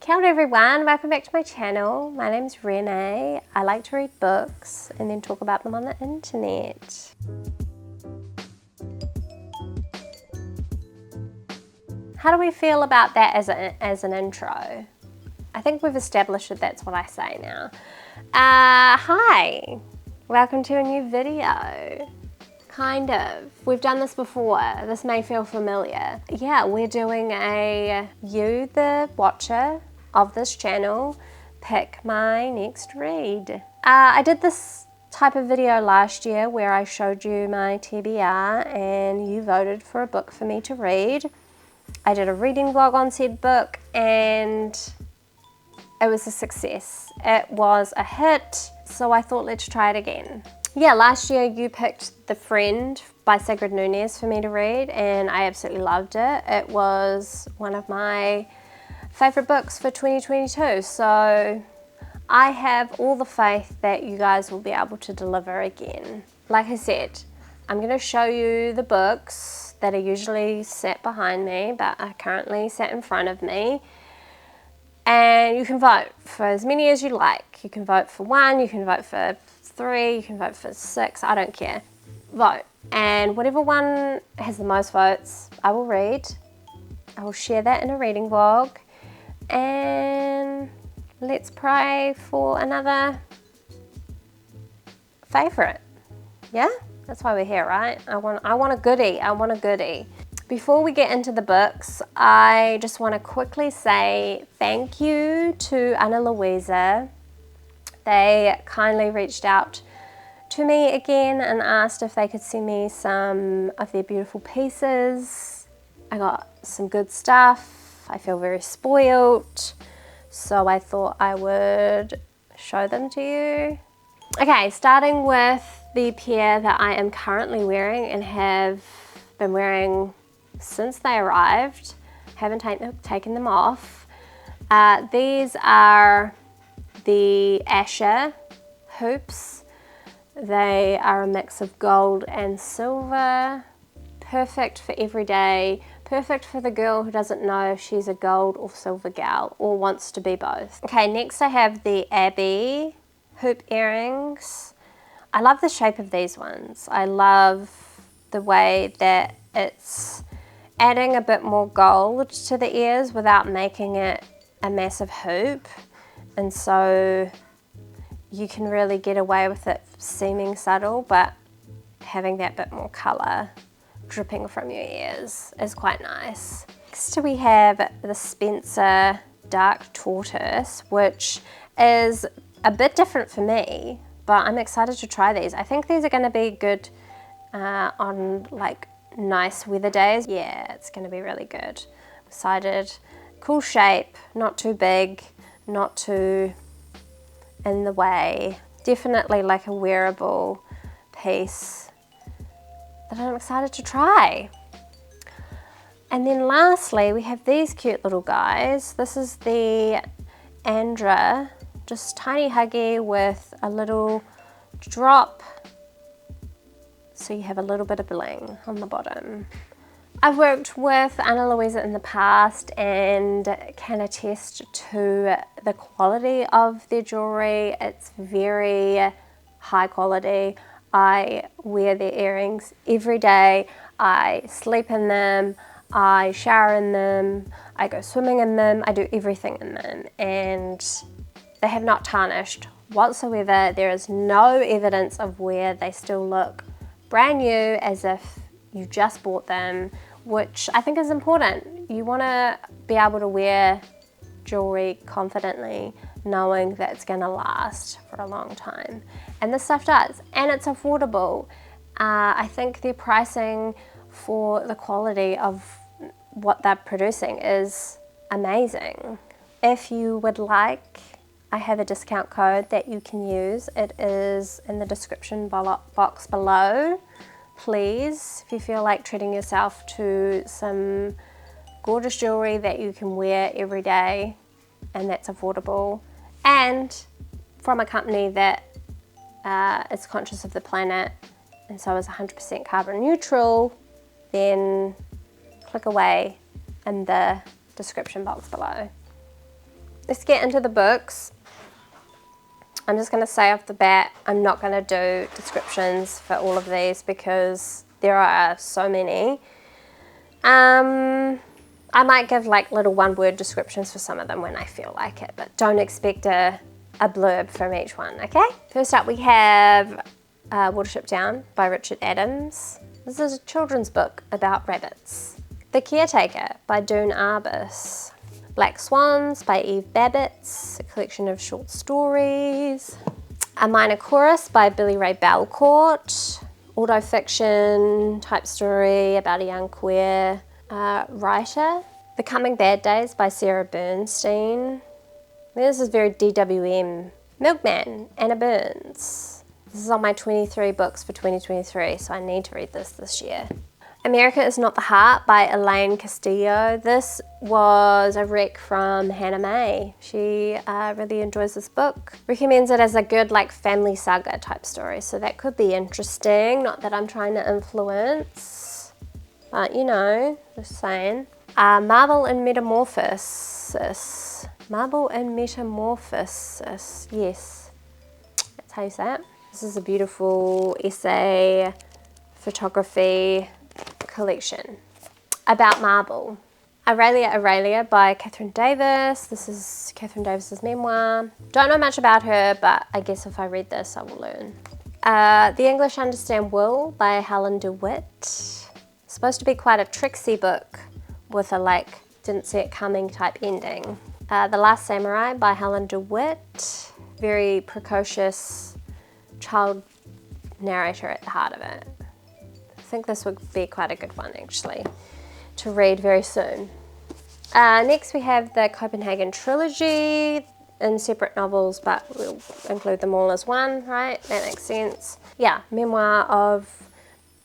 Kia ora everyone, welcome back to my channel. My name's Renee. I like to read books and then talk about them on the internet. How do we feel about that as an intro? I think we've established that that's what I say now. Hi, welcome to a new video. Kind of. We've done this before. This may feel familiar. Yeah, we're doing a you, the watcher of this channel, pick my next read. I did this type of video last year where I showed you my TBR and you voted for a book for me to read. I did a reading vlog on said book and it was a success. It was a hit, so I thought let's try it again. Yeah, last year you picked The Friend by Sigrid Nunez for me to read and I absolutely loved it. It was one of my favourite books for 2022, so I have all the faith that you guys will be able to deliver again. Like I said, I'm going to show you the books that are usually sat behind me but are currently sat in front of me. And you can vote for as many as you like. You can vote for 1, you can vote for 3, you can vote for 6, I don't care. Vote. And whatever one has the most votes, I will read. I will share that in a reading vlog. And let's pray for another favourite. Yeah? That's why we're here, right? I want a goodie. I want a goodie. Before we get into the books, I just want to quickly say thank you to Ana Luisa. They kindly reached out to me again and asked if they could send me some of their beautiful pieces. I got some good stuff. I feel very spoiled, so I thought I would show them to you. Okay, starting with the pair that I am currently wearing and have been wearing since they arrived. Haven't taken them off. These are the Asher hoops. They are a mix of gold and silver. Perfect for every day. Perfect for the girl who doesn't know if she's a gold or silver gal or wants to be both. Okay, next I have the Abbey hoop earrings. I love the shape of these ones. I love the way that it's adding a bit more gold to the ears without making it a massive hoop. And so you can really get away with it seeming subtle, but having that bit more colour dripping from your ears is quite nice. Next we have the Spencer Dark Tortoise, which is a bit different for me, but I'm excited to try these. I think these are going to be good on like nice weather days. Yeah, it's going to be really good. Excited. Cool shape, not too big, not too in the way. Definitely like a wearable piece that I'm excited to try. And then lastly, we have these cute little guys. This is the Andra, just tiny huggy with a little drop, so you have a little bit of bling on the bottom. I've worked with Ana Luisa in the past and can attest to the quality of their jewellery. It's very high quality. I wear their earrings every day. I sleep in them. I shower in them. I go swimming in them. I do everything in them. And they have not tarnished whatsoever. There is no evidence of wear. They still look brand new, as if you just bought them, which I think is important. You want to be able to wear jewelry confidently, knowing that it's going to last for a long time. And this stuff does, and it's affordable. I think their pricing for the quality of what they're producing is amazing. If you would like, I have a discount code that you can use. It is in the description box below. Please, if you feel like treating yourself to some gorgeous jewelry that you can wear every day and that's affordable, and from a company that is conscious of the planet and so is 100% carbon neutral, then click away in the description box below. let's get into the books. I'm just going to say off the bat, I'm not going to do descriptions for all of these because there are so many. I might give like little one-word descriptions for some of them when I feel like it, but don't expect a blurb from each one, okay? First up we have Watership Down by Richard Adams. This is a children's book about rabbits. The Caretaker by Doone Arbus. Black Swans by Eve Babbitts, a collection of short stories. A Minor Chorus by Billy Ray Belcourt, autofiction type story about a young queer writer. The Coming Bad Days by Sarah Bernstein. This is very DWM. Milkman, Anna Burns. This is on my 23 books for 2023, so I need to read this year. America Is Not the Heart by Elaine Castillo. This was a rec from Hannah May. She really enjoys this book. Recommends it as a good like family saga type story, so that could be interesting. Not that I'm trying to influence, but you know, just saying. Marvel and Metamorphosis. Marvel and Metamorphosis, yes. That's how you say it. This is a beautiful essay, photography, collection about marble. Aurelia by Catherine Davis. This is Catherine Davis's memoir. Don't know much about her, but I guess if I read this, I will learn. The English Understand Will by Helen DeWitt. Supposed to be quite a tricksy book with a like didn't see it coming type ending. The Last Samurai by Helen DeWitt. Very precocious child narrator at the heart of it. I think this would be quite a good one actually to read very soon. Next we have the Copenhagen Trilogy in separate novels, but we'll include them all as one, right? That makes sense. Yeah, memoir of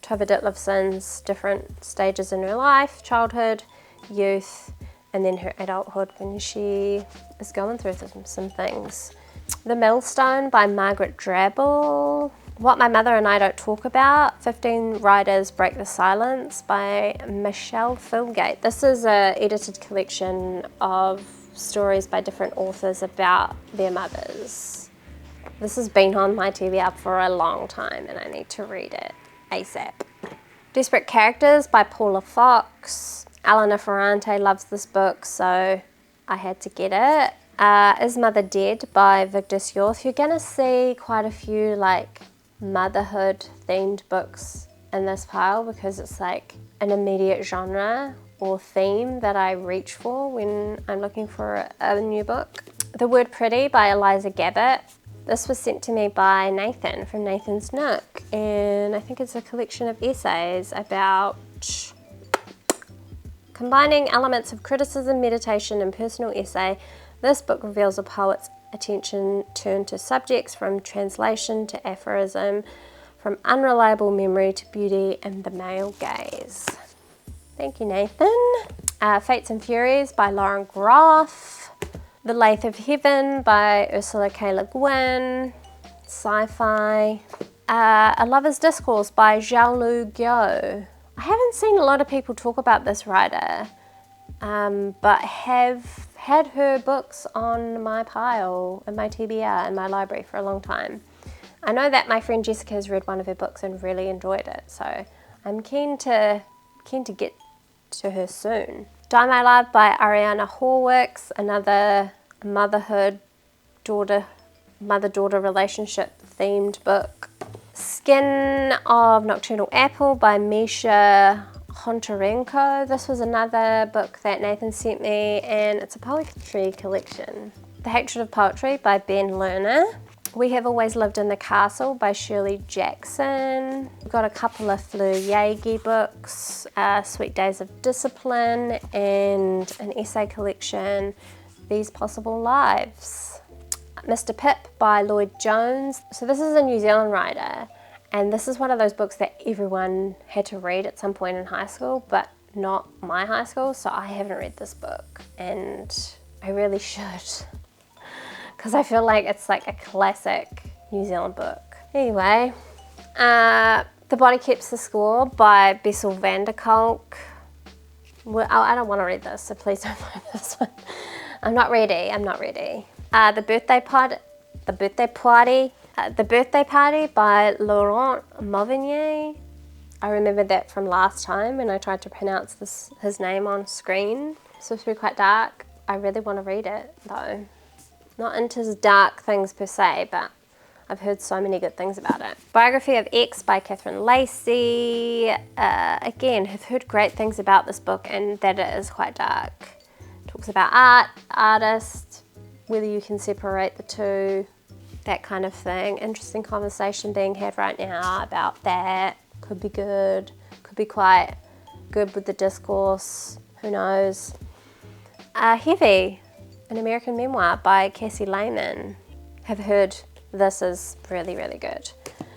Tove Ditlevson's different stages in her life, childhood, youth, and then her adulthood when she is going through some things. The Millstone by Margaret Drabble. What My Mother and I Don't Talk About, 15 Writers Break the Silence by Michelle Filgate. This is an edited collection of stories by different authors about their mothers. This has been on my TBR for a long time and I need to read it ASAP. Desperate Characters by Paula Fox. Elena Ferrante loves this book, so I had to get it. Is Mother Dead by Vigdis Hjorth. You're gonna see quite a few like motherhood themed books in this pile because it's like an immediate genre or theme that I reach for when I'm looking for a new book. The Word Pretty by Eliza Gabbett. This was sent to me by Nathan from Nathan's Nook, and I think it's a collection of essays about combining elements of criticism, meditation, and personal essay. This book reveals a poet's attention turned to subjects from translation to aphorism, from unreliable memory to beauty and the male gaze. Thank you, Nathan. Fates and Furies by Lauren Groff. The Lathe of Heaven by Ursula K. Le Guin. Sci-fi. A Lover's Discourse by Zhao-Lu Guo. I haven't seen a lot of people talk about this writer, but have had her books on my pile, in my TBR, in my library for a long time. I know that my friend Jessica has read one of her books and really enjoyed it, so I'm keen to get to her soon. Die My Love by Ariana Horwicks, another mother-daughter relationship themed book. Skin of Nocturnal Apple by Misha Hontarenko. This was another book that Nathan sent me, and it's a poetry collection. The Hatred of Poetry by Ben Lerner. We Have Always Lived in the Castle by Shirley Jackson. We've got a couple of Fleur Yagi books, Sweet Days of Discipline, and an essay collection, These Possible Lives. Mr. Pip by Lloyd Jones. So this is a New Zealand writer, and this is one of those books that everyone had to read at some point in high school, but not my high school, so I haven't read this book, and I really should, because I feel like it's like a classic New Zealand book. Anyway, The Body Keeps the Score by Bessel van der Kolk. Well, I don't want to read this, so please don't find this one. I'm not ready. The Birthday Party by Laurent Mauvignier. I remember that from last time when I tried to pronounce his name on screen. It's supposed to be quite dark. I really want to read it though. Not into dark things per se, but I've heard so many good things about it. Biography of X by Catherine Lacey. Again, have heard great things about this book and that it is quite dark. Talks about art, artists, whether you can separate the two, that kind of thing. Interesting conversation being had right now about that. Could be good, could be quite good with the discourse, who knows. Heavy, an American memoir by Cassie Lehman. Have heard this is really, really good.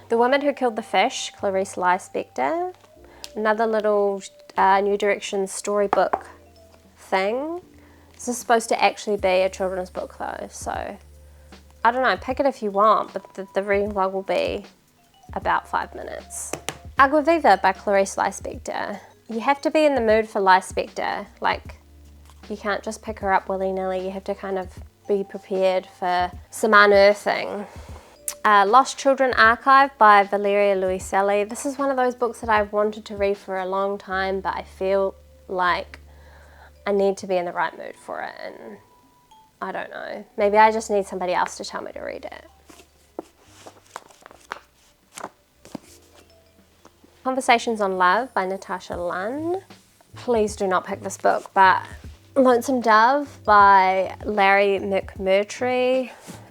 The Woman Who Killed the Fish, Clarice Lispector. Another little New Directions storybook thing. This is supposed to actually be a children's book though, so I don't know, pick it if you want, but the reading vlog will be about 5 minutes. Agua Viva by Clarice Lispector. You have to be in the mood for Lispector. Like, you can't just pick her up willy-nilly. You have to kind of be prepared for some unearthing. Lost Children Archive by Valeria Luiselli. This is one of those books that I've wanted to read for a long time, but I feel like I need to be in the right mood for it, and I don't know. Maybe I just need somebody else to tell me to read it. Conversations on Love by Natasha Lunn. Please do not pick this book, but Lonesome Dove by Larry McMurtry.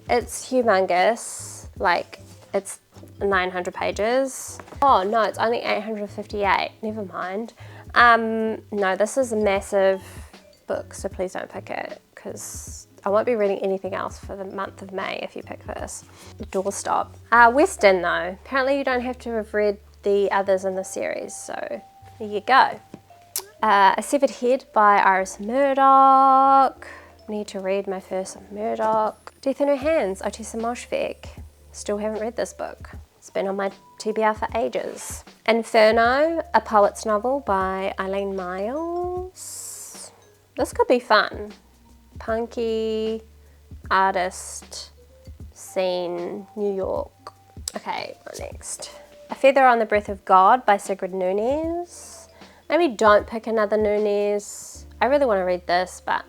It's humongous, like it's 900 pages. Oh no, it's only 858, never mind. No, this is a massive book, so please don't pick it, because I won't be reading anything else for the month of May if you pick this. Doorstop. Western though, apparently you don't have to have read the others in the series, so there you go. A Severed Head by Iris Murdoch. Need to read my first Murdoch. Death in Her Hands, Otessa Moshfegh. Still haven't read this book. It's been on my TBR for ages. Inferno, a poet's novel by Eileen Miles. This could be fun. Punky, artist, scene, New York. Okay, what next? A Feather on the Breath of God by Sigrid Nunez. Maybe don't pick another Nunez. I really want to read this, but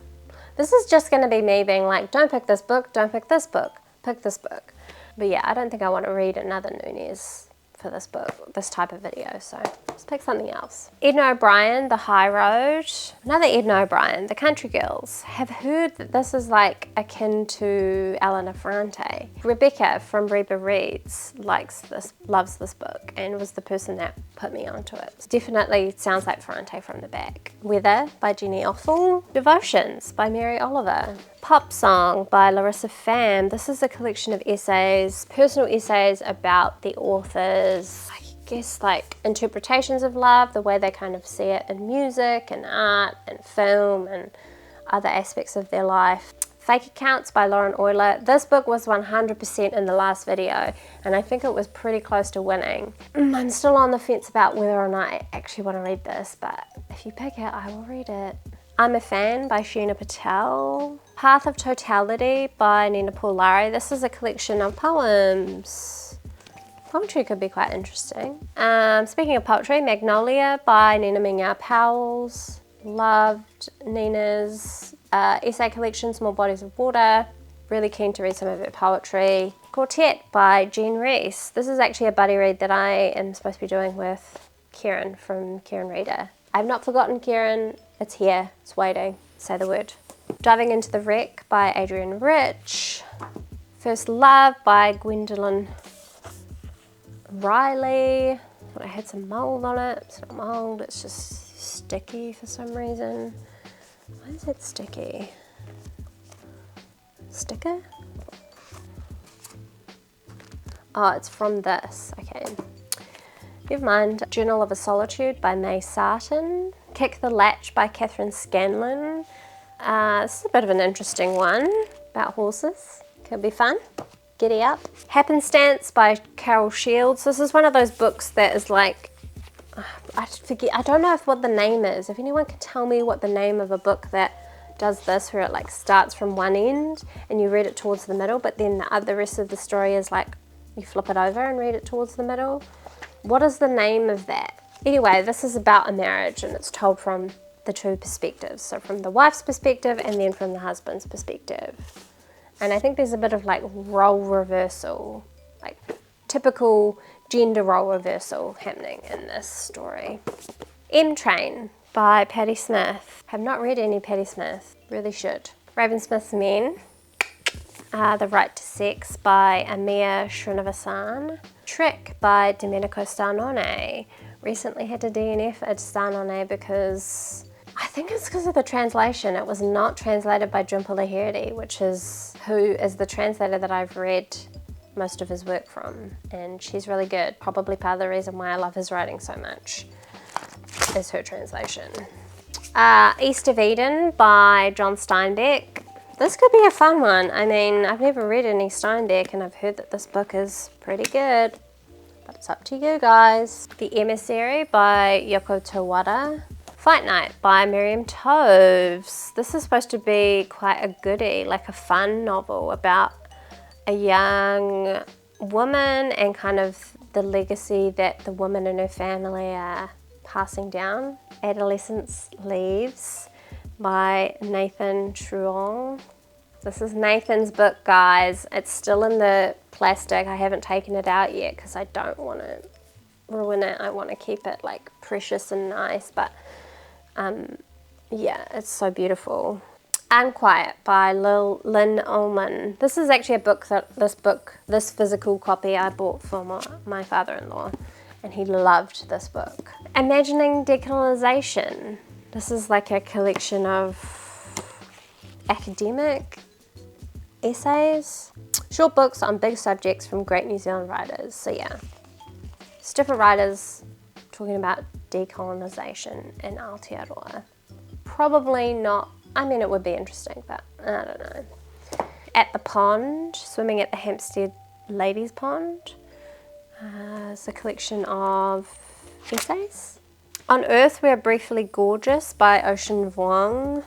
this is just going to be me being like, don't pick this book, don't pick this book, pick this book. But yeah, I don't think I want to read another Nunez for this book, this type of video, so let's pick something else. Edna O'Brien, The High Road. Another Edna O'Brien, The Country Girls. Have heard that this is like akin to Elena Ferrante. Rebecca from Reba Reads loves this book, and was the person that put me onto it. Definitely sounds like Ferrante from the back. Weather by Jenny Offel. Devotions by Mary Oliver. Pop Song by Larissa Pham. This is a collection of essays, personal essays about the authors, I guess like interpretations of love, the way they kind of see it in music and art and film and other aspects of their life. Fake Accounts by Lauren Euler. This book was 100% in the last video, and I think it was pretty close to winning. I'm still on the fence about whether or not I actually want to read this, but if you pick it, I will read it. I'm a Fan by Sheena Patel. Path of Totality by Nina Paulari. This is a collection of poems. Poetry could be quite interesting. Speaking of poetry, Magnolia by Nina Mingyar Powells. Loved Nina's essay collection, Small Bodies of Water. Really keen to read some of her poetry. Quartet by Jean Rees. This is actually a buddy read that I am supposed to be doing with Kieran from Kieran Reader. I've not forgotten Kieran. It's here, it's waiting. Say the word. Diving into the Wreck by Adrienne Rich. First Love by Gwendolyn Riley. Thought I had some mold on it. It's not mold, it's just sticky for some reason. Why is it sticky? Sticker? Oh, it's from this. Okay. Never mind. Journal of a Solitude by May Sarton. Kick the Latch by Catherine Scanlon. This is a bit of an interesting one about horses. Could be fun. Giddy up. Happenstance by Carol Shields. This is one of those books that is like, I forget, I don't know what the name is. If anyone can tell me what the name of a book that does this where it like starts from one end and you read it towards the middle, but then the rest of the story is like you flip it over and read it towards the middle. What is the name of that? Anyway, this is about a marriage and it's told from the two perspectives. So from the wife's perspective and then from the husband's perspective. And I think there's a bit of like role reversal, like typical gender role reversal happening in this story. M Train by Patti Smith. Have not read any Patti Smith, really should. Ravensmith's Men. The Right to Sex by Amir Srinivasan. Trick by Domenico Starnone. Recently had to DNF at Starnone because I think it's because of the translation. It was not translated by Jhumpa Lahiri, which is who is the translator that I've read most of his work from, and she's really good. Probably part of the reason why I love his writing so much is her translation. East of Eden by John Steinbeck. This could be a fun one. I mean, I've never read any Steinbeck and I've heard that this book is pretty good, but it's up to you guys. The Emissary by Yoko Tawada. Fight Night by Miriam Toews. This is supposed to be quite a goodie, like a fun novel about a young woman and kind of the legacy that the woman in her family are passing down. Adolescence Leaves by Nathan Truong. This is Nathan's book, guys. It's still in the plastic. I haven't taken it out yet because I don't want to ruin it. I want to keep it like precious and nice, but yeah, it's so beautiful. Unquiet by Lynn Ullman. This is actually a book that this physical copy I bought for my father-in-law, and he loved this book. Imagining Decolonization. This is like a collection of academic essays, short books on big subjects from great New Zealand writers. So yeah, it's different writers talking about decolonization in Aotearoa. Probably not, I mean it would be interesting, but I don't know. At the Pond, Swimming at the Hampstead Ladies Pond. It's a collection of essays. On Earth We Are Briefly Gorgeous by Ocean Vuong.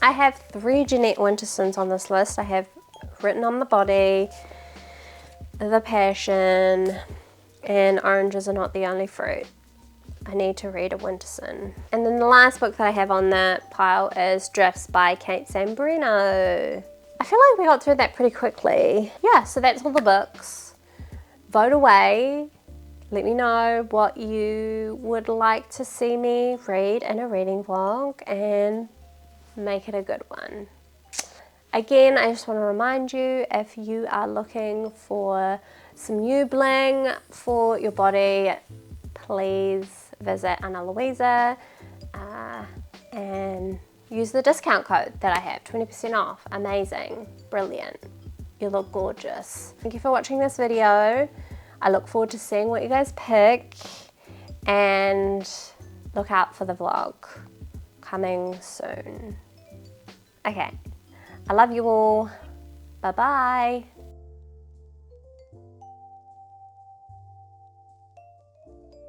I have 3 Jeanette Wintersons on this list. I have Written on the Body, The Passion, and Oranges Are Not the Only Fruit. I need to read a Winterson. And then the last book that I have on the pile is Drifts by Kate Sambrino. I feel like we got through that pretty quickly. Yeah, so that's all the books. Vote away. Let me know what you would like to see me read in a reading vlog and make it a good one. Again, I just want to remind you, if you are looking for some new bling for your body, please visit Ana Luisa and use the discount code that I have, 20% off. Amazing, brilliant, you look gorgeous. Thank you for watching this video. I look forward to seeing what you guys pick, and look out for the vlog coming soon. Okay, I love you all. Bye bye.